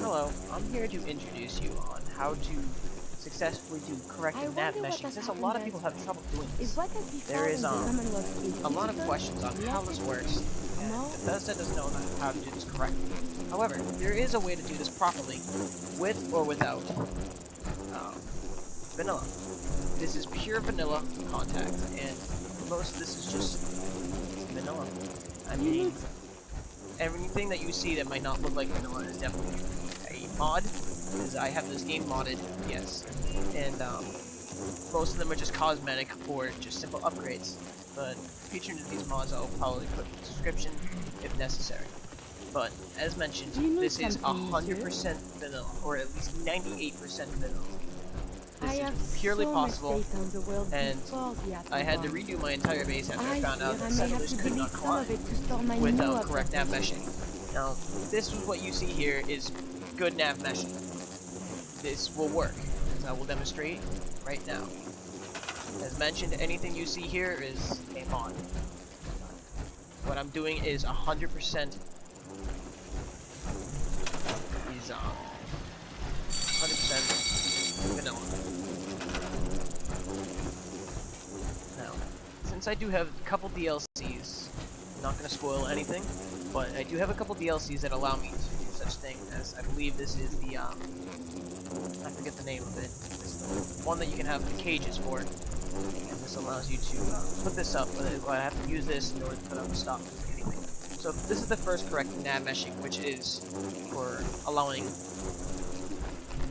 Hello, I'm here to introduce you on how to successfully do corrective nav meshing, since a lot of people have trouble doing this. There is a lot of questions on how this works, and Bethesda doesn't know how to do this correctly. However, there is a way to do this properly, with or without vanilla. This is pure vanilla contact, and most of this is just vanilla. I mean, everything that you see that might not look like vanilla is definitely a mod, because I have this game modded, yes. And most of them are just cosmetic or just simple upgrades. But featuring these mods, I'll probably put in the description if necessary. But as mentioned, this is 100% vanilla, or at least 98% vanilla. This is purely possible, and I had to redo my entire base after I found out that settlers could not climb without correct nav meshing. Now, this is what you see here is good nav meshing. This will work, as I will demonstrate right now. As mentioned, anything you see here is a mod. What I'm doing is 100% vanilla. Now, since I do have a couple DLCs, I'm not going to spoil anything, but I do have a couple DLCs that allow me to do such thing as, I believe this is the, I forget the name of it, it's the one that you can have the cages for, and this allows you to put this up, but I have to use this in order to put up the stop doing anything. So this is the first correct nav meshing, which is for allowing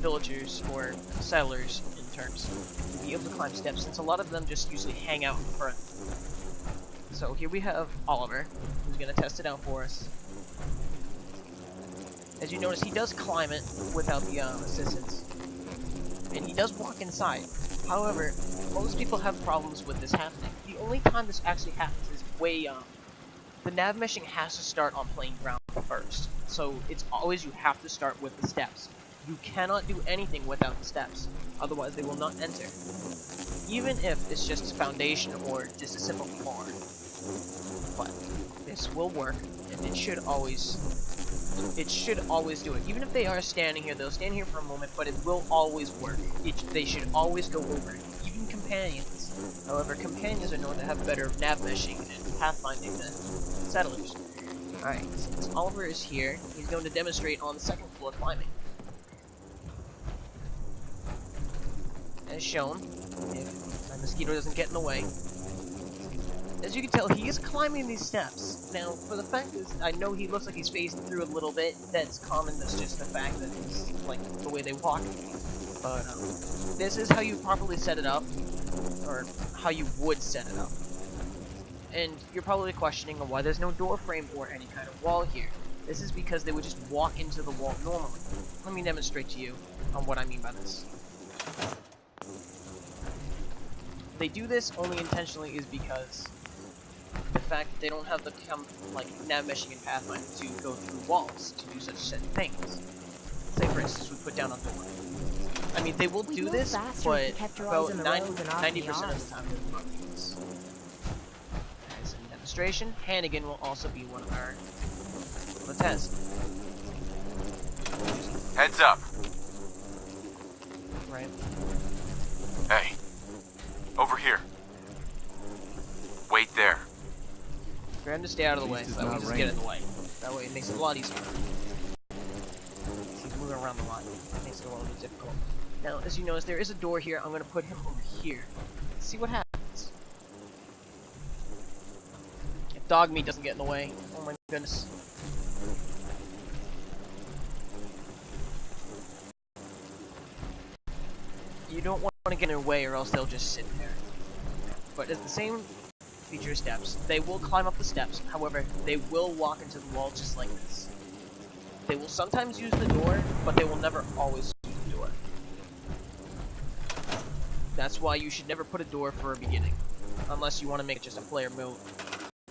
villagers or settlers in terms to be able to climb steps, since a lot of them just usually hang out in front. So here we have Oliver, who's going to test it out for us. As you notice, he does climb it without the assistance, and he does walk inside. However, most people have problems with this happening. The only time this actually happens is way the nav meshing has to start on plain ground first. So it's always you have to start with the steps. You cannot do anything without the steps, otherwise they will not enter. Even if it's just a foundation or just a simple floor. But this will work, and it should always do it. Even if they are standing here, they'll stand here for a moment, but it will always work. They should always go over it. Even companions. However, companions are known to have better nav meshing and pathfinding than settlers. Alright, since Oliver is here, he's going to demonstrate on the second floor climbing. As shown, if my mosquito doesn't get in the way. As you can tell, he is climbing these steps. Now, for the fact is, I know he looks like he's phasing through a little bit. That's common, that's just the fact that it's like the way they walk. But this is how you properly set it up, or how you would set it up. And you're probably questioning why there's no door frame or any kind of wall here. This is because they would just walk into the wall normally. Let me demonstrate to you on what I mean by this. They do this only intentionally is because the fact that they don't have the nav meshing and pathfinding to go through walls to do such things. Say for instance we put down a door. I mean they will do this, but about 90% of the time they will not do this. As a demonstration, Hannigan will also be one of our tests. Heads up. Right. Hey. Over here. Wait there. For him to stay out of the way, so that we just get in the way. That way it makes it a lot easier. He's moving around a lot. It makes it a little bit difficult. Now, as you notice, there is a door here. I'm going to put him over here. Let's see what happens. If dog meat doesn't get in the way. Oh my goodness. You don't want to get in their way or else they'll just sit there. But it's the same feature steps. They will climb up the steps, however, they will walk into the wall just like this. They will sometimes use the door, but they will never always use the door. That's why you should never put a door for a beginning, unless you want to make it just a player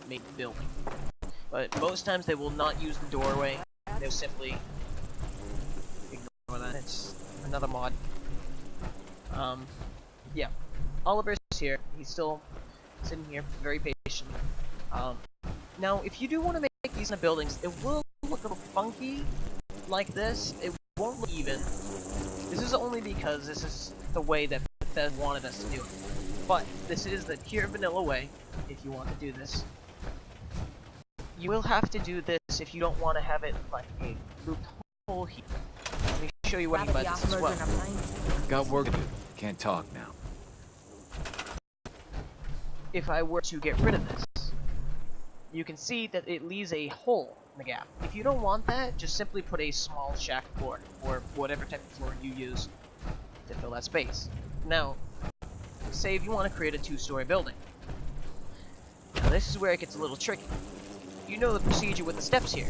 made building. But most times they will not use the doorway, they'll simply ignore that. It's another mod. Yeah. Oliver's here. He's still sitting here, very patient. Now, if you do want to make these in the buildings, it will look a little funky like this. It won't look even. This is only because this is the way that Bethesda wanted us to do it. But this is the pure vanilla way, if you want to do this. You will have to do this if you don't want to have it like a loophole here. Let me show you what I mean by this as well. Got work to do. Can't talk now. If I were to get rid of this, you can see that it leaves a hole in the gap. If you don't want that, just simply put a small shack floor, or whatever type of floor you use to fill that space. Now, say if you want to create a 2-story building. Now this is where it gets a little tricky. You know the procedure with the steps here.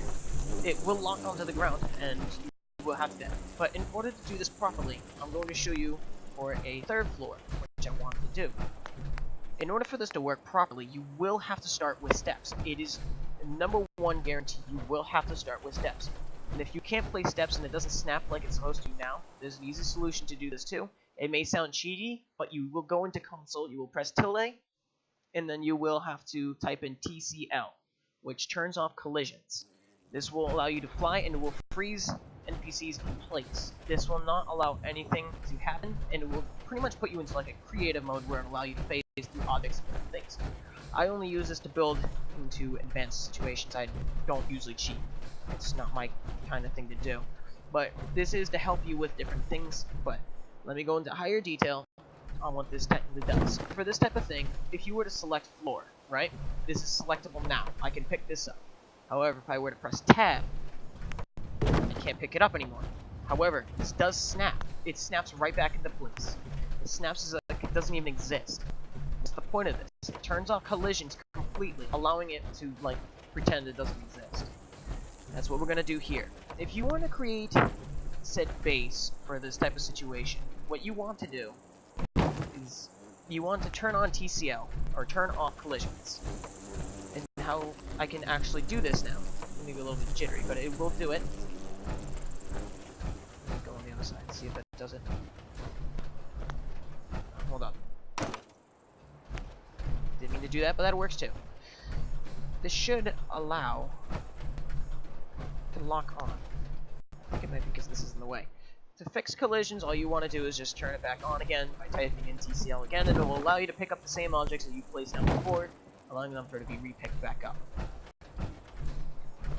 It will lock onto the ground, and you will have to. But in order to do this properly, I'm going to show you for a 3rd floor, which I want to do. In order for this to work properly, you will have to start with steps. It is number 1 guarantee. You will have to start with steps. And if you can't place steps and it doesn't snap like it's supposed to now, there's an easy solution to do this too. It may sound cheaty, but you will go into console, you will press tilde, and then you will have to type in TCL, which turns off collisions. This will allow you to fly and it will freeze NPCs in place. This will not allow anything to happen, and it will pretty much put you into like a creative mode where it will allow you to phase through objects and things. I only use this to build into advanced situations. I don't usually cheat. It's not my kind of thing to do. But this is to help you with different things, but let me go into higher detail on what this technically does. For this type of thing, if you were to select floor, right? This is selectable now. I can pick this up. However, if I were to press tab, I can't pick it up anymore. However, this does snap. It snaps right back into place. It snaps as like it doesn't even exist. That's the point of this. It turns off collisions completely, allowing it to like pretend it doesn't exist. That's what we're gonna do here. If you want to create said base for this type of situation, what you want to do is you want to turn on TCL or turn off collisions. And how I can actually do this now. Maybe a little bit jittery, but it will do it. Let me go on the other side and see if that does it. Hold on. Didn't mean to do that, but that works too. This should allow to lock on. I think it might be because this is in the way. To fix collisions, all you want to do is just turn it back on again by typing in TCL again, and it will allow you to pick up the same objects that you placed down before, allowing them for to be re-picked back up.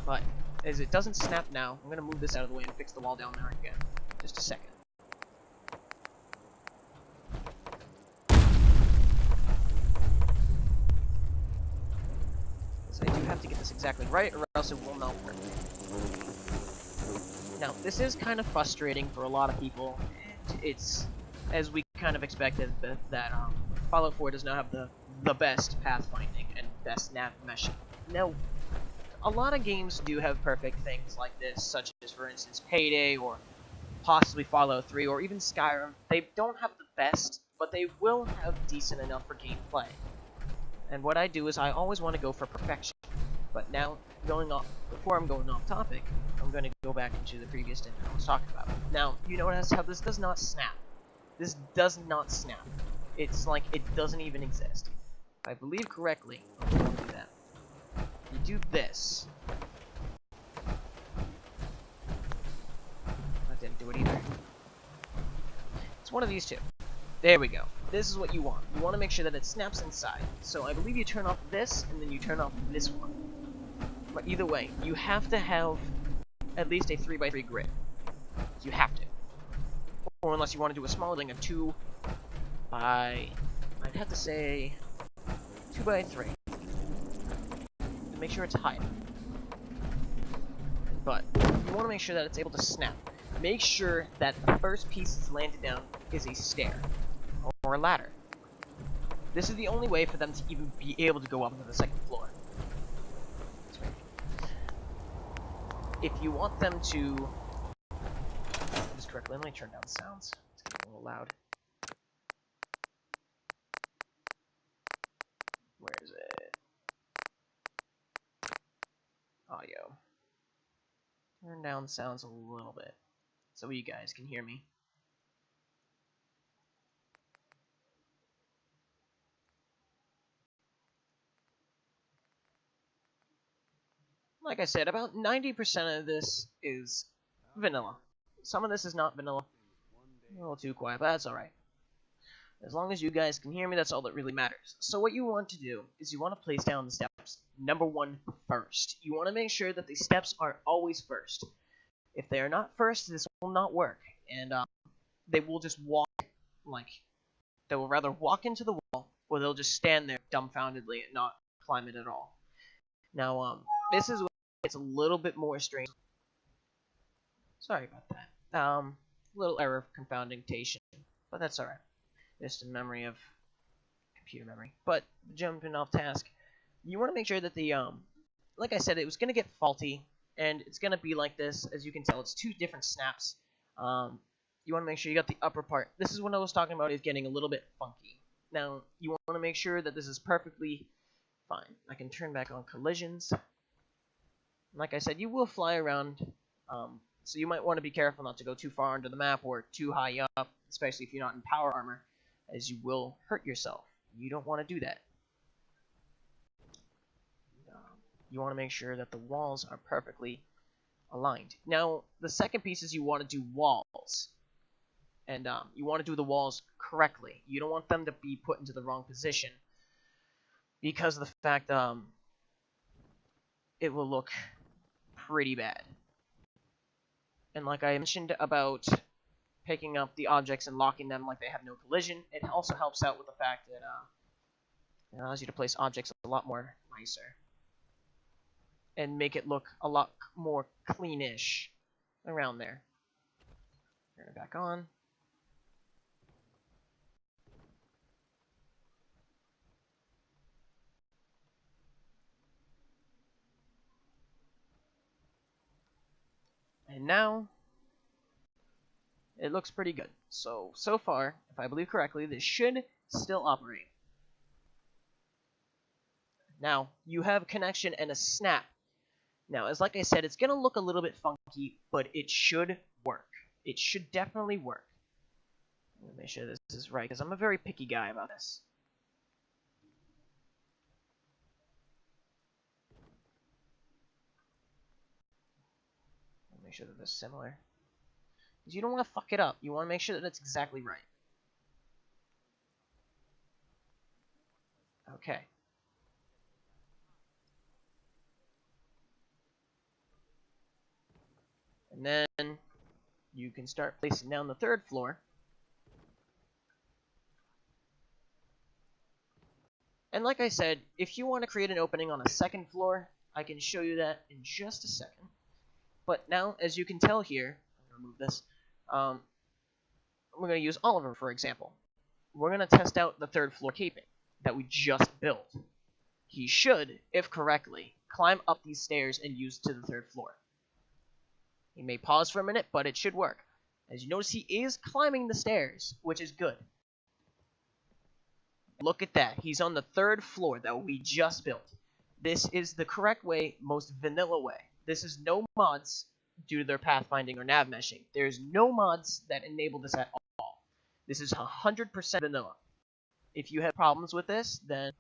But, as it doesn't snap now, I'm going to move this out of the way and fix the wall down there again. Just a second. So I do have to get this exactly right, or else it will not work. Now, this is kind of frustrating for a lot of people. It's, as we kind of expected, that Fallout 4 does not have the best pathfinding and best navmeshing. Now, a lot of games do have perfect things like this, such as, for instance, Payday, or possibly Fallout 3, or even Skyrim. They don't have the best, but they will have decent enough for gameplay. And what I do is I always want to go for perfection. But now, before I'm going off topic, I'm going to go back into the previous thing I was talking about. Now, you notice how this does not snap. This does not snap. It's like it doesn't even exist. If I believe correctly, I'm going to do that. You do this. That didn't do it either. It's one of these two. There we go. This is what you want. You want to make sure that it snaps inside. So I believe you turn off this, and then you turn off this one. But either way, you have to have at least a 3x3 grid. You have to. Or unless you want to do a smaller thing, a 2 by... I'd have to say 2x3. To make sure it's high. But you want to make sure that it's able to snap. Make sure that the first piece that's landed down is a stair or a ladder. This is the only way for them to even be able to go up to the 2nd floor. If you want them to do this correctly, let me turn down the sounds. It's getting a little loud. Where is it? Audio. Turn down the sounds a little bit so you guys can hear me. Like I said, about 90% of this is vanilla. some of this is not vanilla. A little too quiet, but that's alright. As long as you guys can hear me, that's all that really matters. So what you want to do is you want to place down the steps. Number 1, first. You want to make sure that the steps are always first. If they are not first, this will not work. And they will just walk, they will rather walk into the wall, or they'll just stand there dumbfoundedly and not climb it at all. Now, this is where it's a little bit more strange. Sorry about that. Little error of confoundation, but that's alright. Just a memory of computer memory. But jumping off task, you want to make sure that the like I said, it was going to get faulty, and it's going to be like this. As you can tell, it's 2 different snaps. You want to make sure you got the upper part. This is what I was talking about, is getting a little bit funky. Now, you want to make sure that this is perfectly fine. I can turn back on collisions. Like I said, you will fly around, so you might want to be careful not to go too far into the map or too high up, especially if you're not in power armor, as you will hurt yourself. You don't want to do that. You want to make sure that the walls are perfectly aligned. Now, the second piece is you want to do walls. And you want to do the walls correctly. You don't want them to be put into the wrong position, because of the fact it will look pretty bad. And like I mentioned about picking up the objects and locking them like they have no collision, it also helps out with the fact that it allows you to place objects a lot more nicer and make it look a lot more cleanish around there. Turn it back on. And now, it looks pretty good. So far, if I believe correctly, this should still operate. Now, you have a connection and a snap. Now, as like I said, it's going to look a little bit funky, but it should work. It should definitely work. Let me make sure this is right, because I'm a very picky guy about this. Make sure that they're similar. Because you don't want to fuck it up. You want to make sure that it's exactly right. Okay. And then you can start placing down the 3rd floor. And like I said, if you want to create an opening on a 2nd floor, I can show you that in just a second. But now, as you can tell here, I'm going to remove this, we're going to use Oliver, for example. We're going to test out the 3rd floor caping that we just built. He should, if correctly, climb up these stairs and use to the 3rd floor. He may pause for a minute, but it should work. As you notice, he is climbing the stairs, which is good. Look at that. He's on the 3rd floor that we just built. This is the correct way, most vanilla way. This is no mods due to their pathfinding or navmeshing. There's no mods that enable this at all. This is 100% vanilla. If you have problems with this, then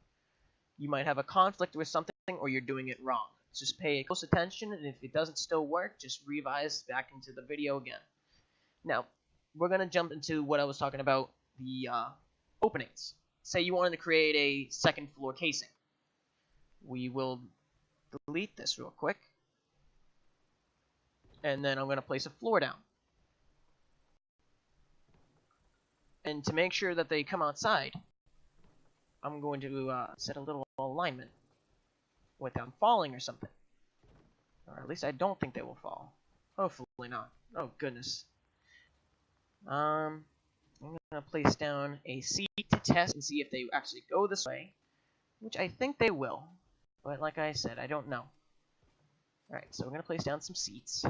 you might have a conflict with something, or you're doing it wrong. Just pay close attention, and if it doesn't still work, just revise back into the video again. Now, we're going to jump into what I was talking about, the openings. Say you wanted to create a 2nd floor casing. We will delete this real quick. And then I'm going to place a floor down. And to make sure that they come outside, I'm going to set a little alignment without falling or something. Or at least I don't think they will fall. Hopefully not. Oh, goodness. I'm going to place down a seat to test and see if they actually go this way, which I think they will. But like I said, I don't know. Alright, so we're going to place down some seats.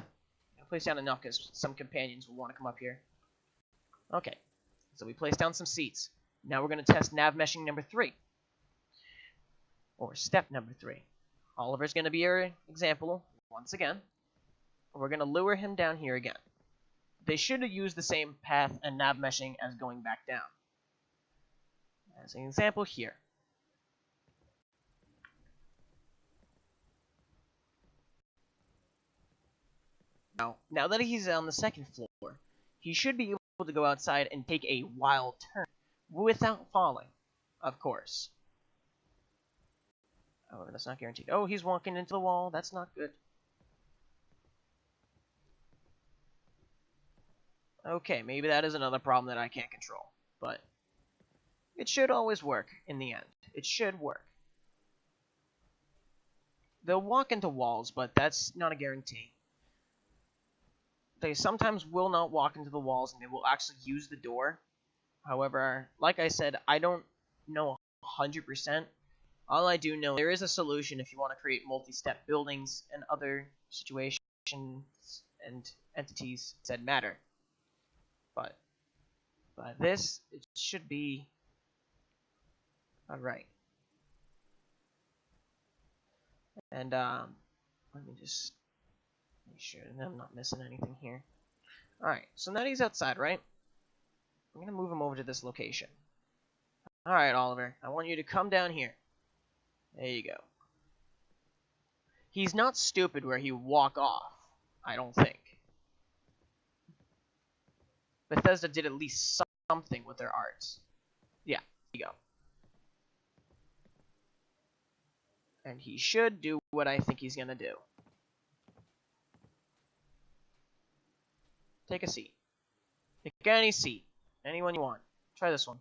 Place down enough because some companions will want to come up here. Okay, so we place down some seats. Now we're going to test navmeshing number 3. Or step number 3. Oliver's going to be our example once again. We're going to lure him down here again. They should use the same path and navmeshing as going back down. As an example here. now that he's on the second floor, he should be able to go outside and take a wild turn without falling, of course. However, that's not guaranteed. Oh, he's walking into the wall. That's not good. Okay, maybe that is another problem that I can't control, but it should always work in the end. It should work. They'll walk into walls, but that's not a guarantee. They sometimes will not walk into the walls, and they will actually use the door. However, like I said, I don't know 100%. All I do know, there is a solution if you want to create multi-step buildings and other situations and entities that matter. But this, it should be alright. And let me just make sure that I'm not missing anything here. Alright, so now he's outside, right? I'm going to move him over to this location. Alright, Oliver, I want you to come down here. There you go. He's not stupid where he walk off, I don't think. Bethesda did at least something with their arts. Yeah, there you go. And he should do what I think he's going to do. Take a seat. Pick any seat. Anyone you want. Try this one.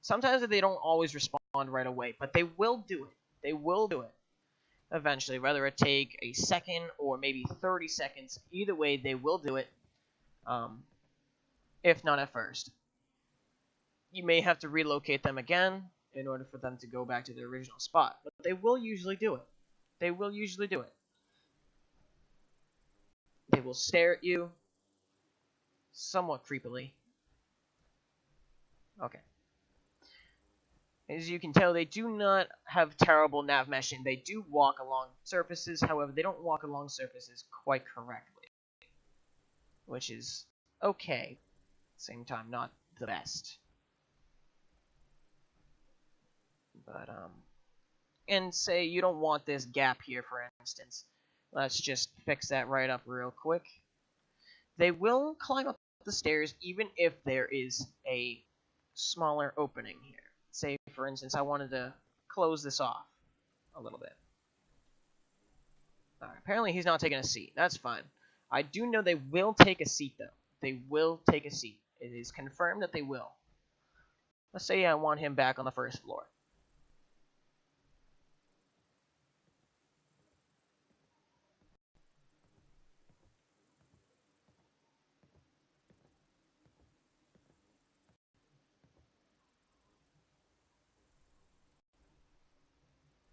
Sometimes they don't always respond right away, but they will do it. They will do it. Eventually, whether it take a second or maybe 30 seconds, either way, they will do it. If not at first. You may have to relocate them again in order for them to go back to their original spot, but they will usually do it. They will usually do it. They will stare at you somewhat creepily. Okay. As you can tell, they do not have terrible navmeshing. They do walk along surfaces, however, they don't walk along surfaces quite correctly. Which is okay. Same time, not the best. But, and say you don't want this gap here, for instance. Let's just fix that right up real quick. They will climb up the stairs even if there is a smaller opening here. Say, for instance, I wanted to close this off a little bit. Alright, apparently he's not taking a seat. That's fine. I do know they will take a seat, though. They will take a seat. It is confirmed that they will. Let's say I want him back on the first floor.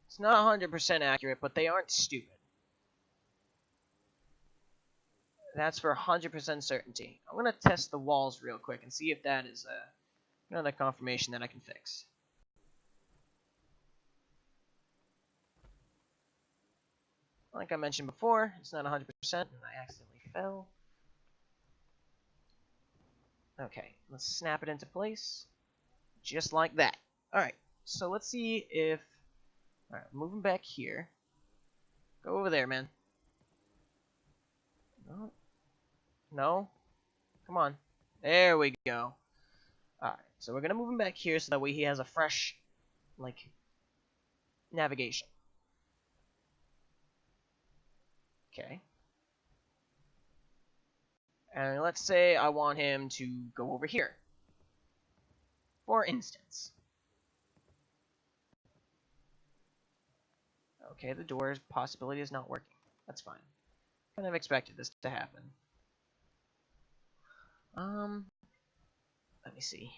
It's not 100% accurate, but they aren't stupid. That's for 100% certainty. I'm going to test the walls real quick and see if that is another confirmation that I can fix. Like I mentioned before, it's not 100%, and I accidentally fell. Okay, let's snap it into place. Just like that. Alright, so let's see if... Alright, moving back here. Go over there, man. No. No. Come on. There we go. Alright, so we're going to move him back here so that way he has a fresh, like, navigation. Okay. And let's say I want him to go over here. For instance. Okay, the door's possibility is not working. That's fine. Kind of expected this to happen. Let me see.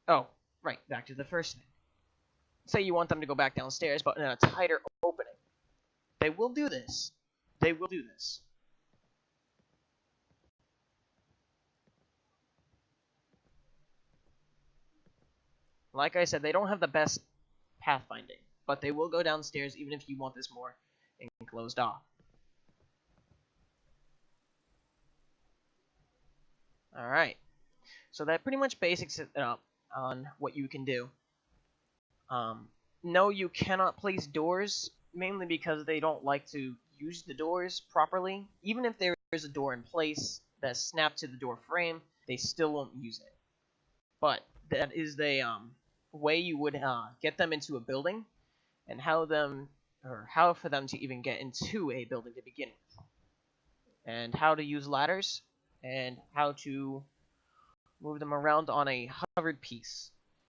Oh, right, back to the first thing. Say you want them to go back downstairs, but in a tighter opening. They will do this. They will do this. Like I said, they don't have the best pathfinding, but they will go downstairs even if you want this more enclosed off. Alright, so that pretty much basics it up on what you can do. No, you cannot place doors, mainly because they don't like to use the doors properly, even if there is a door in place that's snapped to the door frame, they still won't use it. But that is the way you would get them into a building, and how for them to even get into a building to begin with, and how to use ladders, and how to move them around on a hovered piece.